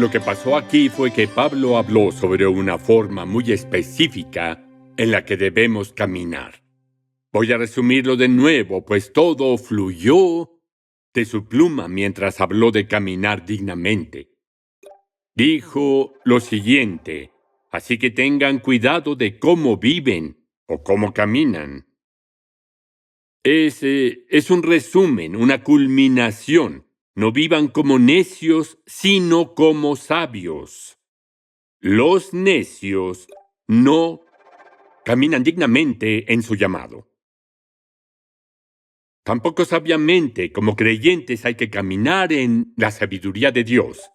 Lo que pasó aquí fue que Pablo habló sobre una forma muy específica en la que debemos caminar. Voy a resumirlo de nuevo, pues todo fluyó de su pluma mientras habló de caminar dignamente. Dijo lo siguiente: así que tengan cuidado de cómo viven o cómo caminan. Es un resumen, una culminación. No vivan como necios, sino como sabios. Los necios no caminan dignamente en su llamado. Tampoco sabiamente, como creyentes, hay que caminar en la sabiduría de Dios.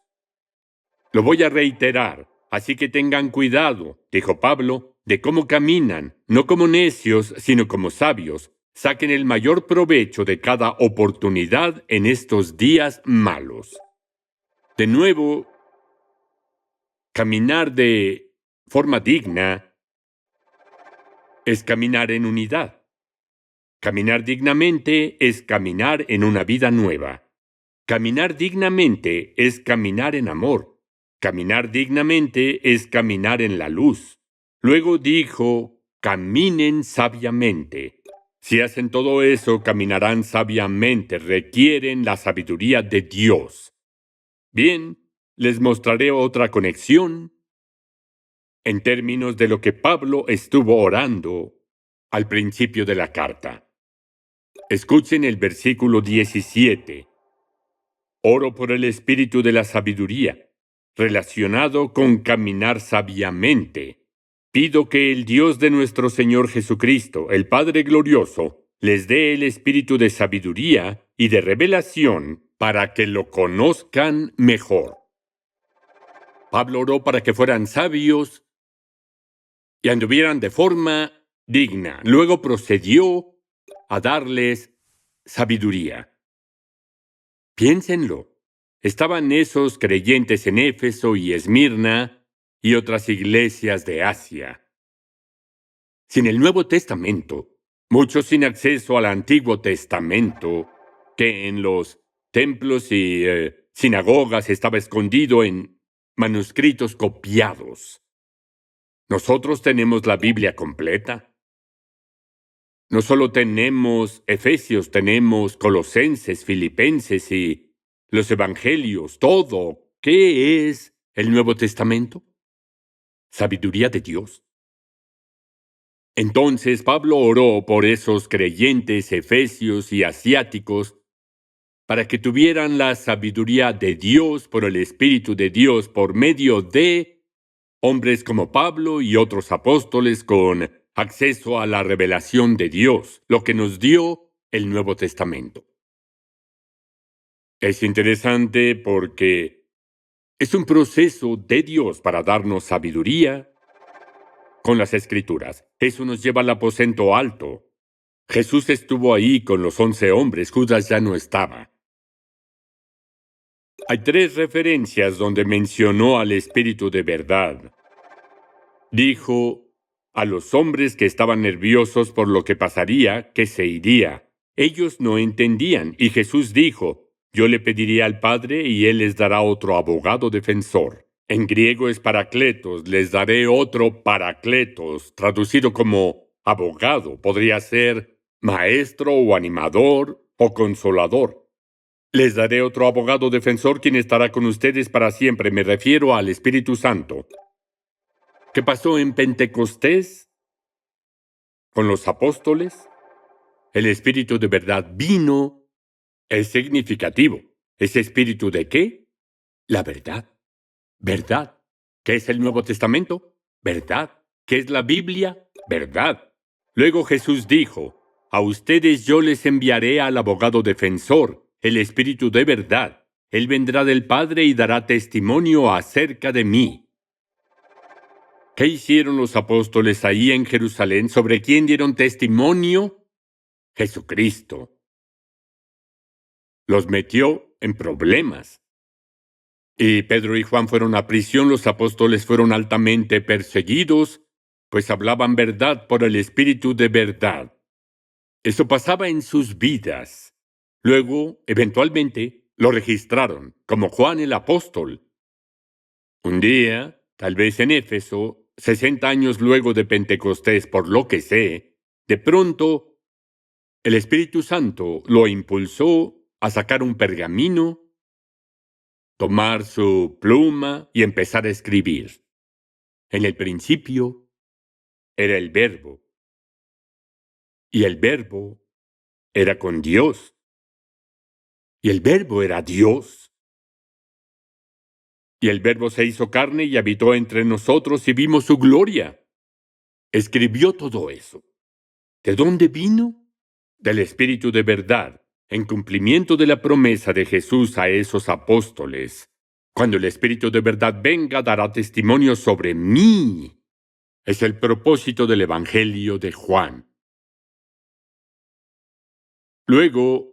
Lo voy a reiterar, así que tengan cuidado, dijo Pablo, de cómo caminan, no como necios, sino como sabios. Saquen el mayor provecho de cada oportunidad en estos días malos. De nuevo, caminar de forma digna es caminar en unidad. Caminar dignamente es caminar en una vida nueva. Caminar dignamente es caminar en amor. Caminar dignamente es caminar en la luz. Luego dijo: caminen sabiamente. Si hacen todo eso, caminarán sabiamente. Requieren la sabiduría de Dios. Bien, les mostraré otra conexión en términos de lo que Pablo estuvo orando al principio de la carta. Escuchen el versículo 17. Oro por el espíritu de la sabiduría, relacionado con caminar sabiamente. Pido que el Dios de nuestro Señor Jesucristo, el Padre glorioso, les dé el espíritu de sabiduría y de revelación para que lo conozcan mejor. Pablo oró para que fueran sabios y anduvieran de forma digna. Luego procedió a darles sabiduría. Piénsenlo. Estaban esos creyentes en Éfeso y Esmirna y otras iglesias de Asia. Sin el Nuevo Testamento, muchos sin acceso al Antiguo Testamento, que en los templos y sinagogas estaba escondido en manuscritos copiados. Nosotros tenemos la Biblia completa. No solo tenemos Efesios, tenemos Colosenses, Filipenses y los Evangelios, todo. ¿Qué es el Nuevo Testamento? Sabiduría de Dios. Entonces Pablo oró por esos creyentes efesios y asiáticos para que tuvieran la sabiduría de Dios por el Espíritu de Dios por medio de hombres como Pablo y otros apóstoles con acceso a la revelación de Dios, lo que nos dio el Nuevo Testamento. Es interesante porque es un proceso de Dios para darnos sabiduría con las Escrituras. Eso nos lleva al aposento alto. Jesús estuvo ahí con los 11 hombres, Judas ya no estaba. Hay 3 referencias donde mencionó al Espíritu de verdad. Dijo a los hombres que estaban nerviosos por lo que pasaría, que se iría. Ellos no entendían, y Jesús dijo: yo le pediría al Padre y Él les dará otro abogado defensor. En griego es parakletos, les daré otro parakletos, traducido como abogado, podría ser maestro o animador o consolador. Les daré otro abogado defensor quien estará con ustedes para siempre. Me refiero al Espíritu Santo. ¿Qué pasó en Pentecostés con los apóstoles? El Espíritu de verdad vino. Es significativo. ¿Ese Espíritu de qué? La verdad. ¿Verdad? ¿Qué es el Nuevo Testamento? ¿Verdad? ¿Qué es la Biblia? ¿Verdad? Luego Jesús dijo: a ustedes yo les enviaré al abogado defensor, el Espíritu de verdad. Él vendrá del Padre y dará testimonio acerca de mí. ¿Qué hicieron los apóstoles ahí en Jerusalén? ¿Sobre quién dieron testimonio? Jesucristo. Los metió en problemas. Y Pedro y Juan fueron a prisión. Los apóstoles fueron altamente perseguidos, pues hablaban verdad por el Espíritu de verdad. Eso pasaba en sus vidas. Luego, eventualmente, lo registraron, como Juan el apóstol. Un día, tal vez en Éfeso, 60 años luego de Pentecostés, por lo que sé, de pronto el Espíritu Santo lo impulsó a sacar un pergamino, tomar su pluma y empezar a escribir. En el principio era el Verbo, y el Verbo era con Dios, y el Verbo era Dios. Y el Verbo se hizo carne y habitó entre nosotros y vimos su gloria. Escribió todo eso. ¿De dónde vino? Del Espíritu de verdad, en cumplimiento de la promesa de Jesús a esos apóstoles. Cuando el Espíritu de verdad venga, dará testimonio sobre mí. Es el propósito del Evangelio de Juan. Luego,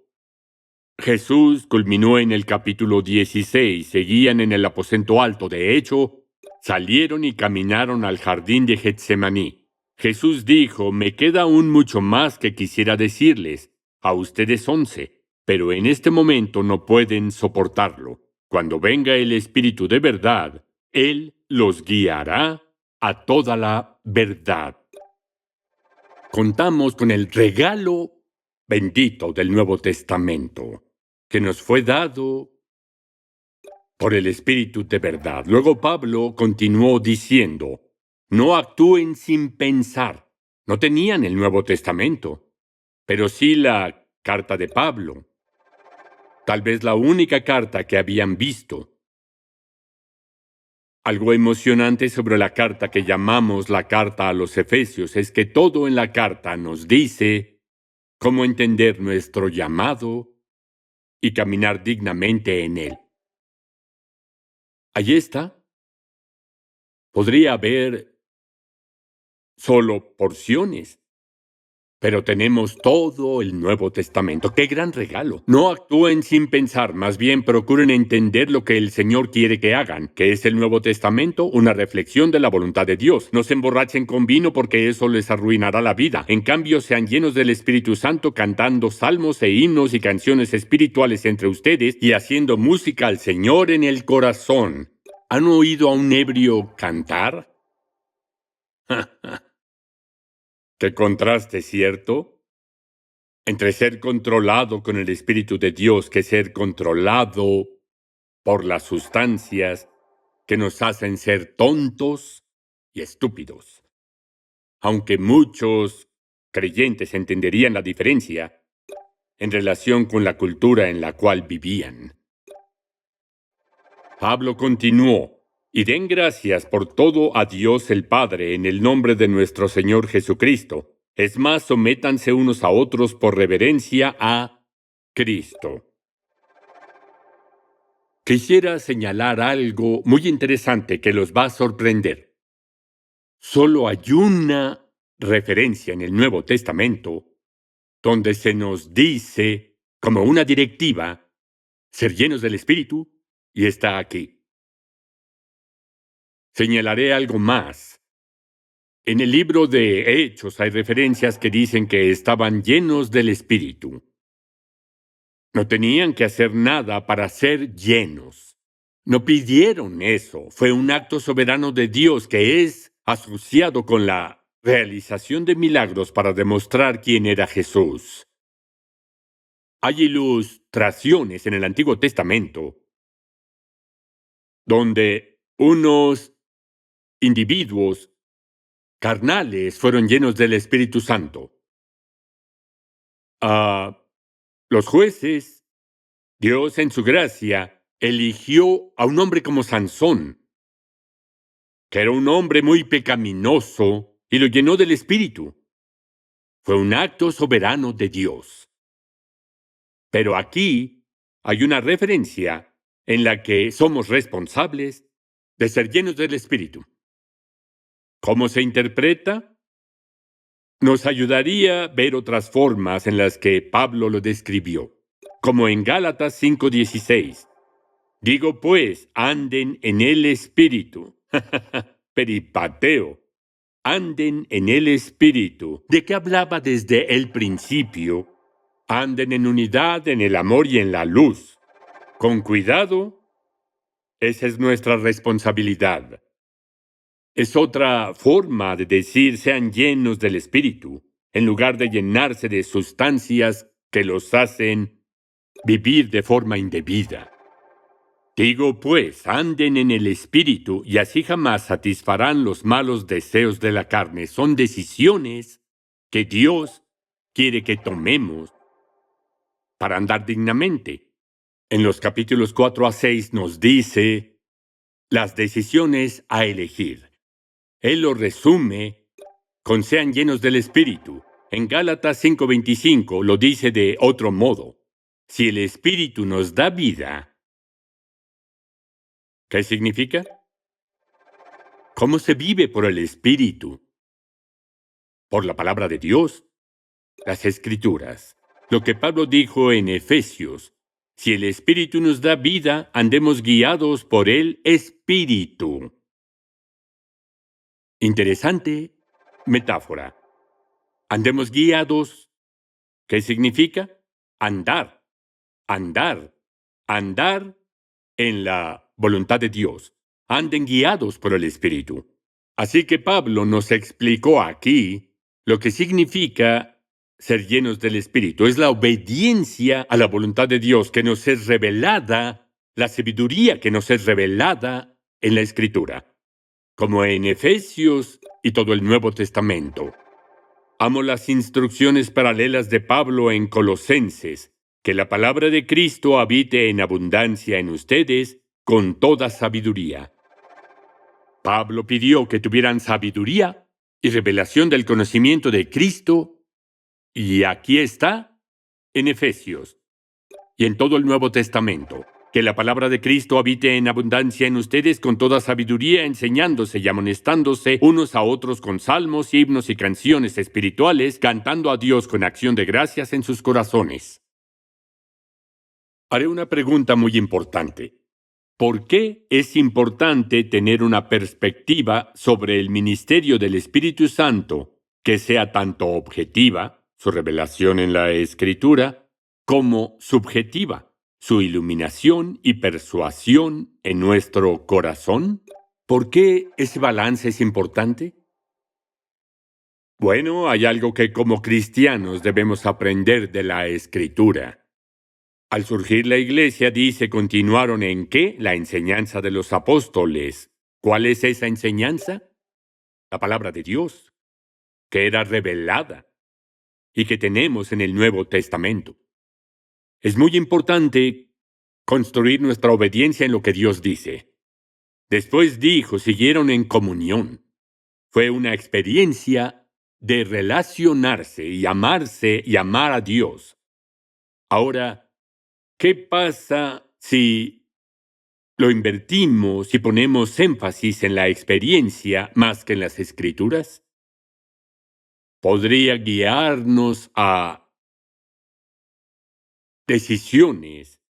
Jesús culminó en el capítulo 16. Seguían en el aposento alto. De hecho, salieron y caminaron al jardín de Getsemaní. Jesús dijo: me queda aún mucho más que quisiera decirles a ustedes 11, pero en este momento no pueden soportarlo. Cuando venga el Espíritu de verdad, Él los guiará a toda la verdad. Contamos con el regalo bendito del Nuevo Testamento, que nos fue dado por el Espíritu de verdad. Luego Pablo continuó diciendo: no actúen sin pensar. No tenían el Nuevo Testamento, pero sí la carta de Pablo. Tal vez la única carta que habían visto. Algo emocionante sobre la carta que llamamos la carta a los Efesios es que todo en la carta nos dice cómo entender nuestro llamado y caminar dignamente en él. Allí está. Podría haber solo porciones, pero tenemos todo el Nuevo Testamento. ¡Qué gran regalo! No actúen sin pensar, más bien procuren entender lo que el Señor quiere que hagan. ¿Qué es el Nuevo Testamento? Una reflexión de la voluntad de Dios. No se emborrachen con vino porque eso les arruinará la vida. En cambio, sean llenos del Espíritu Santo, cantando salmos e himnos y canciones espirituales entre ustedes y haciendo música al Señor en el corazón. ¿Han oído a un ebrio cantar? ¡Qué contraste, ¿cierto? Entre ser controlado con el Espíritu de Dios que ser controlado por las sustancias que nos hacen ser tontos y estúpidos. Aunque muchos creyentes entenderían la diferencia en relación con la cultura en la cual vivían. Pablo continuó: y den gracias por todo a Dios el Padre en el nombre de nuestro Señor Jesucristo. Es más, sométanse unos a otros por reverencia a Cristo. Quisiera señalar algo muy interesante que los va a sorprender. Solo hay una referencia en el Nuevo Testamento donde se nos dice, como una directiva, ser llenos del Espíritu, y está aquí. Señalaré algo más. En el libro de Hechos hay referencias que dicen que estaban llenos del Espíritu. No tenían que hacer nada para ser llenos. No pidieron eso. Fue un acto soberano de Dios que es asociado con la realización de milagros para demostrar quién era Jesús. Hay ilustraciones en el Antiguo Testamento donde unos individuos carnales fueron llenos del Espíritu Santo. Los jueces, Dios en su gracia, eligió a un hombre como Sansón, que era un hombre muy pecaminoso, y lo llenó del Espíritu. Fue un acto soberano de Dios. Pero aquí hay una referencia en la que somos responsables de ser llenos del Espíritu. ¿Cómo se interpreta? Nos ayudaría ver otras formas en las que Pablo lo describió, como en Gálatas 5:16. Digo pues, anden en el Espíritu. Peripateo. Anden en el Espíritu. ¿De qué hablaba desde el principio? Anden en unidad, en el amor y en la luz. Con cuidado, Esa es nuestra responsabilidad. Es otra forma de decir sean llenos del Espíritu, en lugar de llenarse de sustancias que los hacen vivir de forma indebida. Digo, pues, anden en el Espíritu y así jamás satisfarán los malos deseos de la carne. Son decisiones que Dios quiere que tomemos para andar dignamente. En los capítulos 4 a 6 nos dice las decisiones a elegir. Él lo resume con sean llenos del Espíritu. En Gálatas 5:25 lo dice de otro modo. Si el Espíritu nos da vida, ¿qué significa? ¿Cómo se vive por el Espíritu? Por la palabra de Dios, las Escrituras. Lo que Pablo dijo en Efesios. Si el Espíritu nos da vida, andemos guiados por el Espíritu. Interesante metáfora. Andemos guiados. ¿Qué significa? Andar, andar, andar en la voluntad de Dios. Anden guiados por el Espíritu. Así que Pablo nos explicó aquí lo que significa ser llenos del Espíritu. Es la obediencia a la voluntad de Dios que nos es revelada, la sabiduría que nos es revelada en la Escritura, como en Efesios y todo el Nuevo Testamento. Amo las instrucciones paralelas de Pablo en Colosenses, que la palabra de Cristo habite en abundancia en ustedes con toda sabiduría. Pablo pidió que tuvieran sabiduría y revelación del conocimiento de Cristo, y aquí está en Efesios y en todo el Nuevo Testamento, que la palabra de Cristo habite en abundancia en ustedes con toda sabiduría, enseñándose y amonestándose unos a otros con salmos, himnos y canciones espirituales, cantando a Dios con acción de gracias en sus corazones. Haré una pregunta muy importante. ¿Por qué es importante tener una perspectiva sobre el ministerio del Espíritu Santo que sea tanto objetiva, su revelación en la Escritura, como subjetiva, su iluminación y persuasión en nuestro corazón? ¿Por qué ese balance es importante? Bueno, hay algo que como cristianos debemos aprender de la Escritura. Al surgir la iglesia, dice, continuaron en ¿qué? La enseñanza de los apóstoles. ¿Cuál es esa enseñanza? La palabra de Dios, que era revelada y que tenemos en el Nuevo Testamento. Es muy importante construir nuestra obediencia en lo que Dios dice. Después dijo, siguieron en comunión. Fue una experiencia de relacionarse y amarse y amar a Dios. Ahora, ¿qué pasa si lo invertimos y ponemos énfasis en la experiencia más que en las Escrituras? Podría guiarnos a decisiones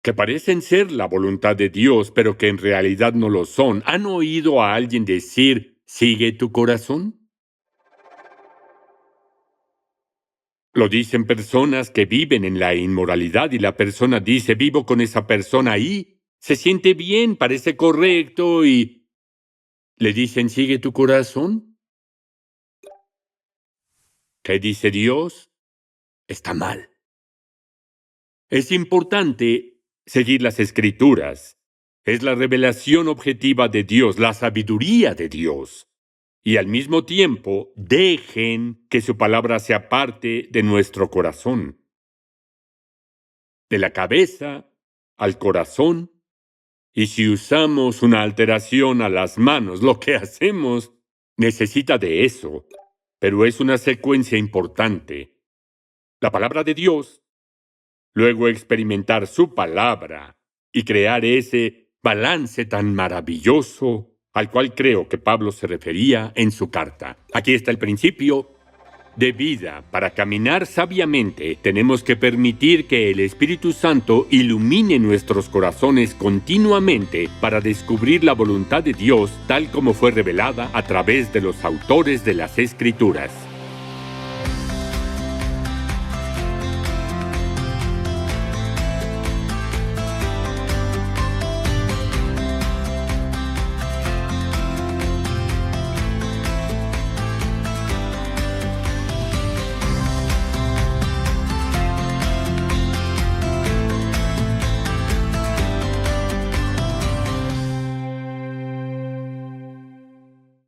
que parecen ser la voluntad de Dios, pero que en realidad no lo son. ¿Han oído a alguien decir, sigue tu corazón? Lo dicen personas que viven en la inmoralidad y la persona dice, vivo con esa persona ahí, se siente bien, parece correcto y le dicen, sigue tu corazón. ¿Qué dice Dios? Está mal. Es importante seguir las Escrituras. Es la revelación objetiva de Dios, la sabiduría de Dios. Y al mismo tiempo, dejen que su palabra sea parte de nuestro corazón. De la cabeza al corazón. Y si usamos una alteración a las manos, lo que hacemos necesita de eso. Pero es una secuencia importante. La palabra de Dios, luego experimentar su palabra y crear ese balance tan maravilloso al cual creo que Pablo se refería en su carta. Aquí está el principio de vida. Para caminar sabiamente, tenemos que permitir que el Espíritu Santo ilumine nuestros corazones continuamente para descubrir la voluntad de Dios tal como fue revelada a través de los autores de las Escrituras.